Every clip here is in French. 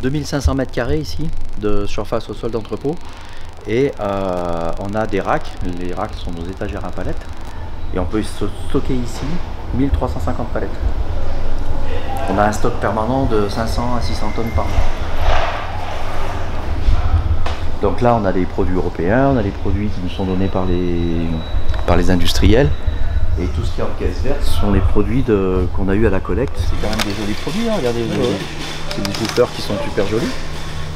2500 mètres carrés ici de surface au sol d'entrepôt. Et on a des racks. Les racks sont nos étagères à palettes. Et on peut stocker ici 1350 palettes. On a un stock permanent de 500 à 600 tonnes par an. Donc là, on a des produits européens, on a des produits qui nous sont donnés par les industriels. Et tout ce qui est en caisse verte sont les produits qu'on a eu à la collecte. C'est quand même des jolis produits, hein. Regardez, c'est des chou-fleurs qui sont super jolis.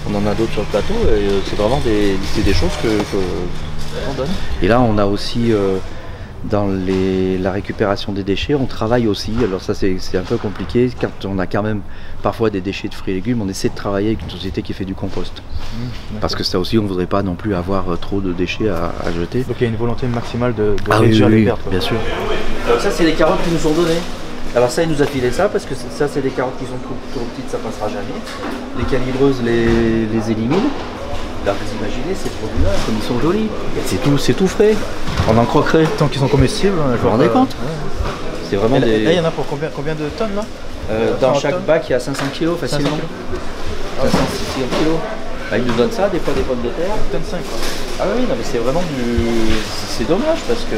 On en a d'autres sur le plateau et c'est vraiment des choses qu'on donne. Et là, on a aussi dans la récupération des déchets, on travaille aussi. Alors ça, c'est un peu compliqué. Quand on a quand même parfois des déchets de fruits et légumes, on essaie de travailler avec une société qui fait du compost. Parce que ça aussi, on ne voudrait pas non plus avoir trop de déchets à jeter. Donc il y a une volonté maximale de réduire les pertes. Bien sûr. Donc ça, c'est les carottes qui nous sont données. Alors ça, il nous a filé ça parce que ça, c'est des carottes qui sont trop petites, ça passera jamais. Les calibreuses les éliminent. Là, vous imaginez ces produits-là, comme ils sont jolis. C'est tout frais. On en croquerait. Tant qu'ils sont comestibles, je vous rendez compte. C'est vraiment Là, il y en a pour combien de tonnes là dans chaque bac, il y a 500 kg facilement. 500 kg. Là, ils nous donnent ça, des fois des pommes de terre. Tonne 5. Ah oui, non, mais c'est vraiment c'est dommage parce que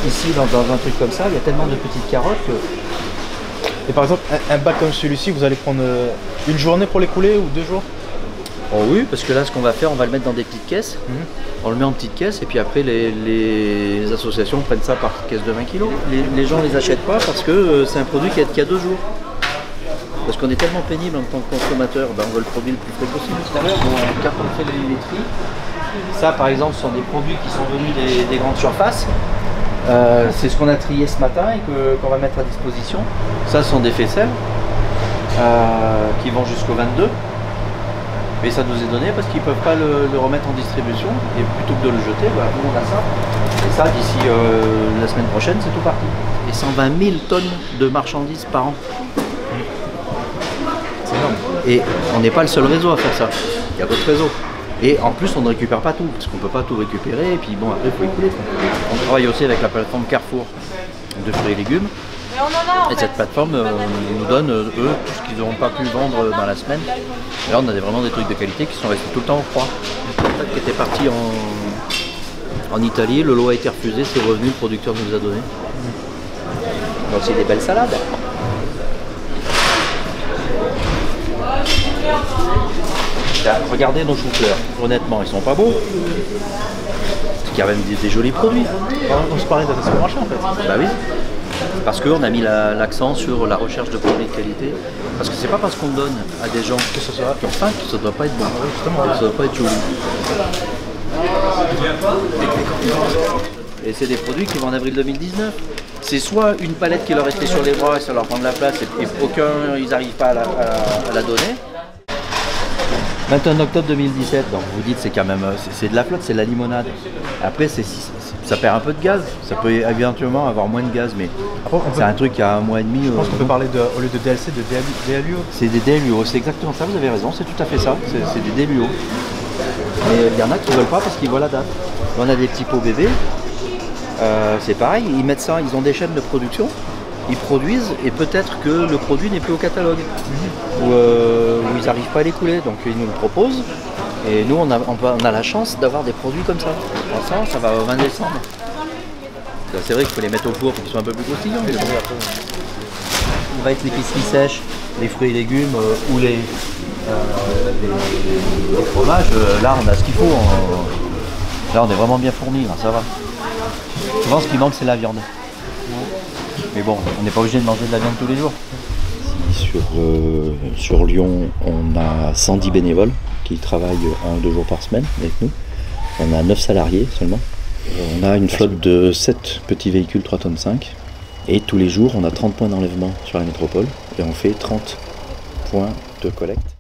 ici, dans un truc comme ça, il y a tellement de petites carottes que... Et par exemple, un bac comme celui-ci, vous allez prendre une journée pour l'écouler ou 2 jours? Oh oui, parce que là, ce qu'on va faire, on va le mettre dans des petites caisses. On le met en petites caisses et puis après, les associations prennent ça par caisse de 20 kg. Les gens ne les achètent pas parce que c'est un produit qui a 2 jours. Parce qu'on est tellement pénible en tant que consommateur, on veut le produit le plus frais possible. Tout à l'heure, quand on fait les tri, ça par exemple, ce sont des produits qui sont venus des grandes surfaces. C'est ce qu'on a trié ce matin et qu'on va mettre à disposition. Ça, ce sont des faisselles qui vont jusqu'au 22. Mais ça nous est donné parce qu'ils ne peuvent pas le remettre en distribution. Et plutôt que de le jeter, nous on a ça. Et ça, d'ici la semaine prochaine, c'est tout parti. Et 120 000 tonnes de marchandises par an. C'est énorme. Et on n'est pas le seul réseau à faire ça. Il y a d'autres réseaux. Et en plus, on ne récupère pas tout, parce qu'on ne peut pas tout récupérer. Et puis bon, après, il faut écouler. On travaille aussi avec la plateforme Carrefour de fruits et légumes. Et cette plateforme nous donne, eux, tout ce qu'ils n'auront pas pu vendre dans la semaine. Et là, on a vraiment des trucs de qualité qui sont restés tout le temps au froid. Le qui était parti en Italie, le lot a été refusé, c'est revenu, le producteur nous a donné. On a aussi des belles salades. Là, regardez nos choux-fleurs, honnêtement, ils sont pas beaux. Il y a même des jolis produits. On se parlait d'un supermarché en fait. Bah oui. Parce qu'on a mis l'accent sur la recherche de produits de qualité. Parce que c'est pas parce qu'on donne à des gens qui ont faim que ça ne doit pas être bon. Ça ne doit pas être joli. Et c'est des produits qui vont en avril 2019. C'est soit une palette qui leur restait sur les bras et ça leur prend de la place et aucun, ils n'arrivent pas à la donner. 21 octobre 2017, donc vous dites c'est quand même c'est de la flotte, c'est de la limonade. Après ça perd un peu de gaz, ça peut éventuellement avoir moins de gaz, mais c'est un truc à 1 mois et demi. Je pense qu'on peut parler au lieu de DLC de DLUO. C'est des DLUO, c'est exactement ça, vous avez raison, c'est tout à fait ça, c'est des DLUO. Mais il y en a qui ne veulent pas parce qu'ils voient la date. On a des petits pots bébés, c'est pareil, ils mettent ça, ils ont des chaînes de production. Ils produisent et peut-être que le produit n'est plus au catalogue ou ils n'arrivent pas à l'écouler, donc ils nous le proposent et nous on a la chance d'avoir des produits comme ça. Ça va au 20 décembre. C'est vrai qu'il faut les mettre au four pour qu'ils soient un peu plus croustillants. On va être l'épicerie sèche, les fruits et légumes ou les fromages. Là on a ce qu'il faut. Là on est vraiment bien fourni, ça va. Souvent ce qui manque c'est la viande. Mais bon, on n'est pas obligé de manger de la viande tous les jours. Sur Lyon, on a 110 bénévoles qui travaillent 1 ou 2 jours par semaine avec nous. On a 9 salariés seulement. On a une flotte de 7 petits véhicules 3,5 tonnes. Et tous les jours, on a 30 points d'enlèvement sur la métropole. Et on fait 30 points de collecte.